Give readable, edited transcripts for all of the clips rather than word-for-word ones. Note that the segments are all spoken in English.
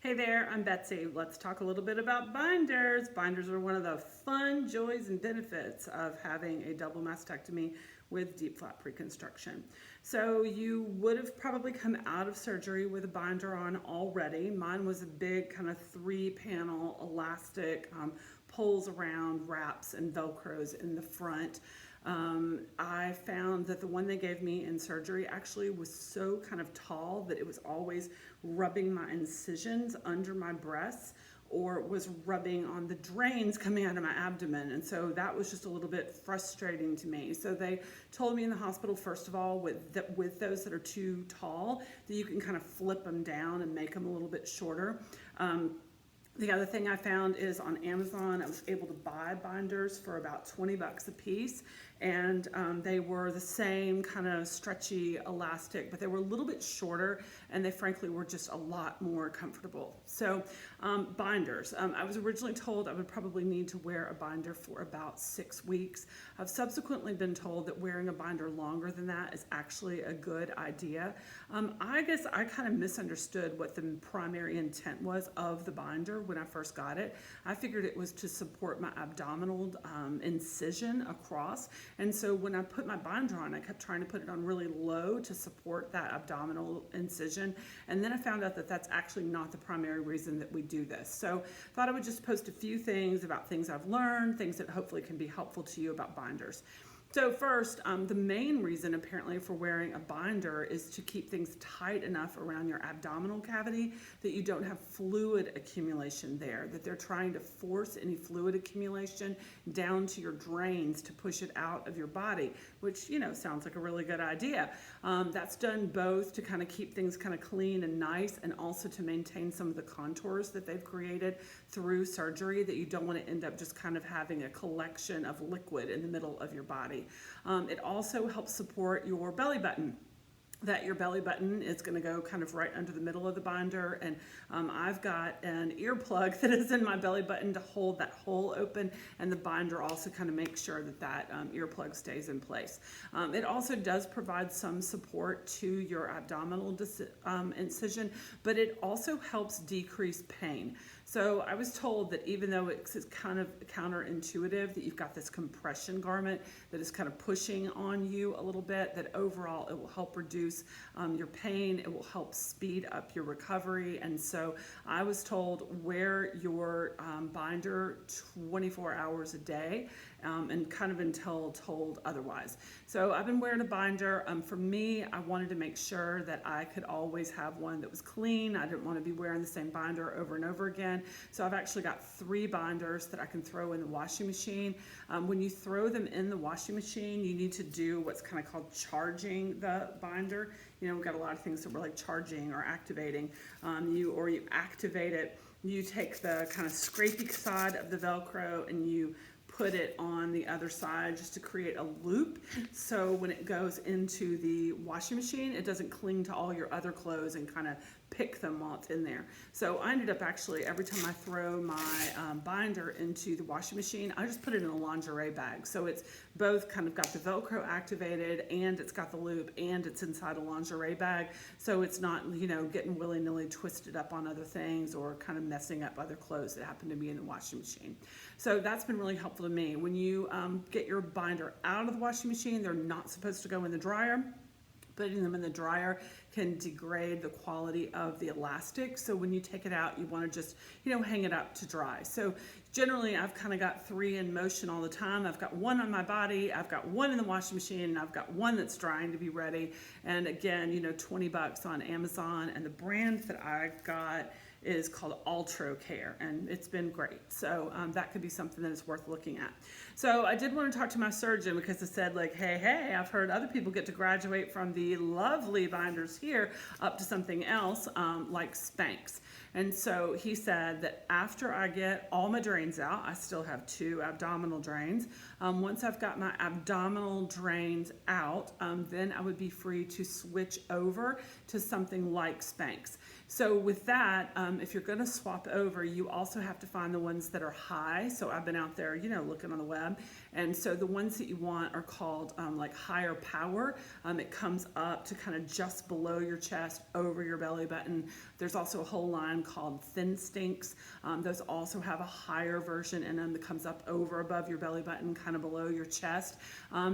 Hey there, I'm Betsy. Let's talk a little bit about binders. Binders are one of the fun joys and benefits of having a double mastectomy with deep flap reconstruction. So you would have probably come out of surgery with a binder on already. Mine was a big kind of 3-panel elastic, pulls around, wraps and Velcros in the front. I found that the one they gave me in surgery actually was so kind of tall that it was always rubbing my incisions under my breasts or was rubbing on the drains coming out of my abdomen. And so that was just a little bit frustrating to me. So they told me in the hospital, first of all, with those that are too tall, that you can kind of flip them down and make them a little bit shorter. The other thing I found is on Amazon, I was able to buy binders for about 20 bucks a piece, and they were the same kind of stretchy elastic, but they were a little bit shorter, and they frankly were just a lot more comfortable. So binders, I was originally told I would probably need to wear a binder for about 6 weeks. I've subsequently been told that wearing a binder longer than that is actually a good idea. I guess I kind of misunderstood what the primary intent was of the binder when I first got it. I figured it was to support my abdominal incision across. And so when I put my binder on, I kept trying to put it on really low to support that abdominal incision. And then I found out that that's actually not the primary reason that we do this. So I thought I would just post a few things about things I've learned, things that hopefully can be helpful to you about binders. So first, the main reason apparently for wearing a binder is to keep things tight enough around your abdominal cavity that you don't have fluid accumulation there, that they're trying to force any fluid accumulation down to your drains to push it out of your body, which, you know, sounds like a really good idea. That's done both to kind of keep things kind of clean and nice, and also to maintain some of the contours that they've created through surgery, that you don't want to end up just kind of having a collection of liquid in the middle of your body. It also helps support your belly button. That your belly button is going to go kind of right under the middle of the binder, and I've got an earplug that is in my belly button to hold that hole open, and the binder also kind of makes sure that that earplug stays in place. It also does provide some support to your abdominal incision, but it also helps decrease pain. So I was told that even though it's kind of counterintuitive that you've got this compression garment that is kind of pushing on you a little bit, that overall it will help reduce your pain, it will help speed up your recovery. And so I was told wear your binder 24 hours a day and kind of until told otherwise. So I've been wearing a binder. For me, I wanted to make sure that I could always have one that was clean. I didn't want to be wearing the same binder over and over again. So I've actually got 3 binders that I can throw in the washing machine. When you throw them in the washing machine, you need to do what's kind of called charging the binder. You know, we've got a lot of things that we're like charging or activating. You activate it. You take the kind of scrapey side of the Velcro and you put it on the other side just to create a loop, so when it goes into the washing machine, it doesn't cling to all your other clothes and kind of pick them while it's in there. So I ended up actually, every time I throw my binder into the washing machine, I just put it in a lingerie bag. So it's both kind of got the Velcro activated, and it's got the loop, and it's inside a lingerie bag. So it's not, you know, getting willy-nilly twisted up on other things or kind of messing up other clothes that happen to be in the washing machine. So that's been really helpful to me. When you get your binder out of the washing machine, they're not supposed to go in the dryer. Putting them in the dryer can degrade the quality of the elastic. So when you take it out, you want to just, you know, hang it up to dry. So generally I've kind of got 3 in motion all the time. I've got 1 on my body, I've got 1 in the washing machine, and I've got 1 that's drying to be ready. And again, you know, 20 bucks on Amazon, and the brand that I got is called Ultra Care, and it's been great. So that could be something that is worth looking at. So I did want to talk to my surgeon, because I said, like, hey, I've heard other people get to graduate from the lovely binders here up to something else like Spanx. And so he said that after I get all my drains out, I still have 2 abdominal drains. Once I've got my abdominal drains out, then I would be free to switch over to something like Spanx. So with that, if you're going to swap over, you also have to find the ones that are high. So I've been out there, looking on the web. And so the ones that you want are called like higher power. It comes up to kind of just below your chest, over your belly button. There's also a whole line called Thin Stinks. Those also have a higher version in them that comes up over above your belly button, kind of below your chest.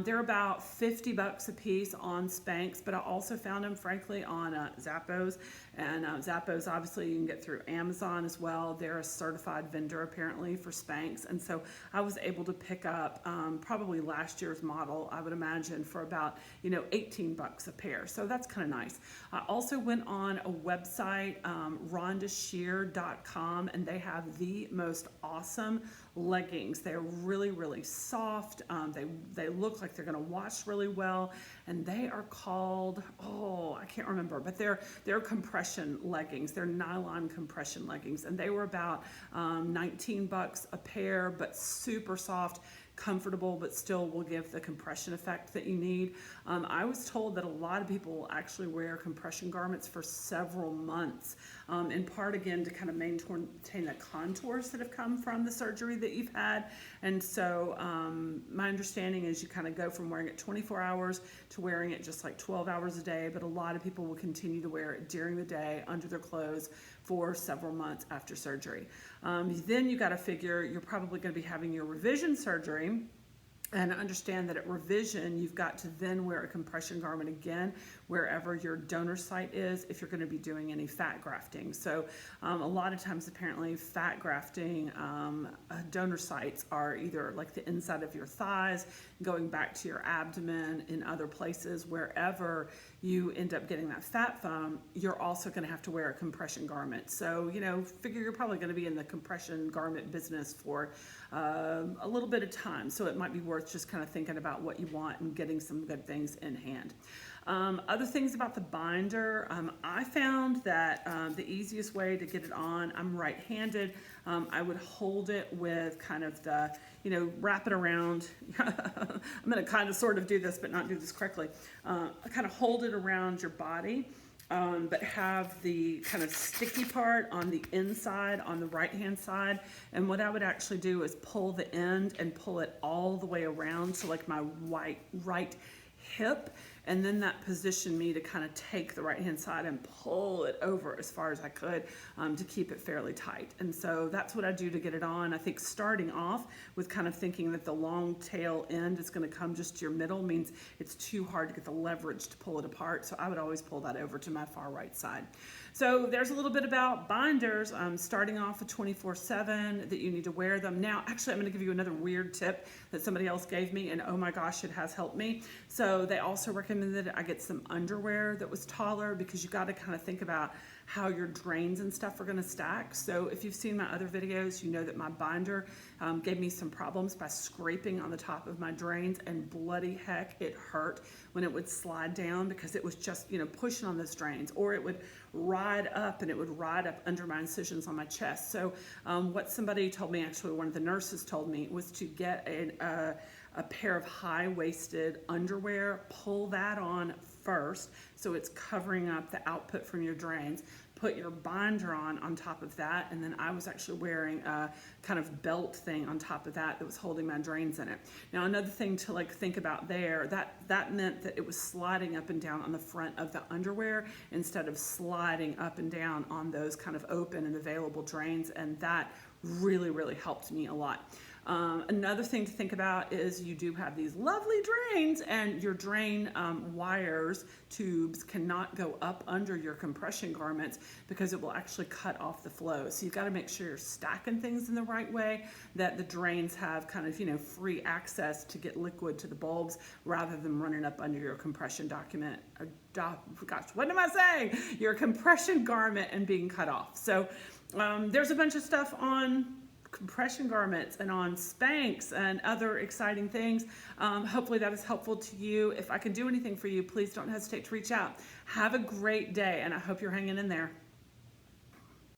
They're about $50 a piece on Spanx, but I also found them, frankly, on Zappos. And Zappos, obviously, you can get through Amazon as well. They're a certified vendor, apparently, for Spanx. And so I was able to pick up probably last year's model, I would imagine, for about, $18 a pair. So that's kind of nice. I also went on a website, rondashear.com, and they have the most awesome leggings. They're really, really soft. They look like they're going to wash really well, and they are called, I can't remember, but they're compression leggings. They're nylon compression leggings, and they were about $19 a pair, but super soft, comfortable, but still will give the compression effect that you need. I was told that a lot of people actually wear compression garments for several months, in part, again, to kind of maintain the contours that have come from the surgery that you've had. And so my understanding is you kind of go from wearing it 24 hours to wearing it just like 12 hours a day, but a lot of people will continue to wear it during the day under their clothes for several months after surgery. Then you got to figure you're probably going to be having your revision surgery. And understand that at revision, you've got to then wear a compression garment again wherever your donor site is if you're going to be doing any fat grafting. So a lot of times, apparently, fat grafting donor sites are either like the inside of your thighs, going back to your abdomen, in other places, wherever you end up getting that fat foam, you're also going to have to wear a compression garment. So, figure you're probably going to be in the compression garment business for a little bit of time. So it might be worth just kind of thinking about what you want and getting some good things in hand. Other things about the binder, I found that the easiest way to get it on, I'm right-handed, I would hold it with kind of the, wrap it around. I'm going to kind of sort of do this, but not do this correctly. Kind of hold it around your body. But have the kind of sticky part on the inside, on the right-hand side. And what I would actually do is pull the end and pull it all the way around to like my right hip. And then that positioned me to kind of take the right-hand side and pull it over as far as I could to keep it fairly tight. And so that's what I do to get it on. I think starting off with kind of thinking that the long tail end is going to come just to your middle means it's too hard to get the leverage to pull it apart. So I would always pull that over to my far right side. So there's a little bit about binders, starting off with 24/7, that you need to wear them. Now, actually, I'm going to give you another weird tip that somebody else gave me, and oh my gosh, it has helped me. So they also recommended I get some underwear that was taller, because you got to kind of think about how your drains and stuff are going to stack. So if you've seen my other videos, you know that my binder gave me some problems by scraping on the top of my drains, and bloody heck, it hurt when it would slide down, because it was just, pushing on those drains, or it would ride up, and it would ride up under my incisions on my chest. So what somebody told me, actually one of the nurses told me, was to get a pair of high-waisted underwear, pull that on first so it's covering up the output from your drains, put your binder on top of that, and then I was actually wearing a kind of belt thing on top of that was holding my drains in it. Now, another thing to think about there, that meant that it was sliding up and down on the front of the underwear instead of sliding up and down on those kind of open and available drains, and that really, really helped me a lot. Another thing to think about is you do have these lovely drains, and your drain wires, tubes, cannot go up under your compression garments because it will actually cut off the flow. So you've got to make sure you're stacking things in the right way, that the drains have kind of, free access to get liquid to the bulbs rather than running up under your compression your compression garment and being cut off. So there's a bunch of stuff on compression garments and on Spanx and other exciting things. Hopefully that is helpful to you. If I can do anything for you, please don't hesitate to reach out. Have a great day, and I hope you're hanging in there.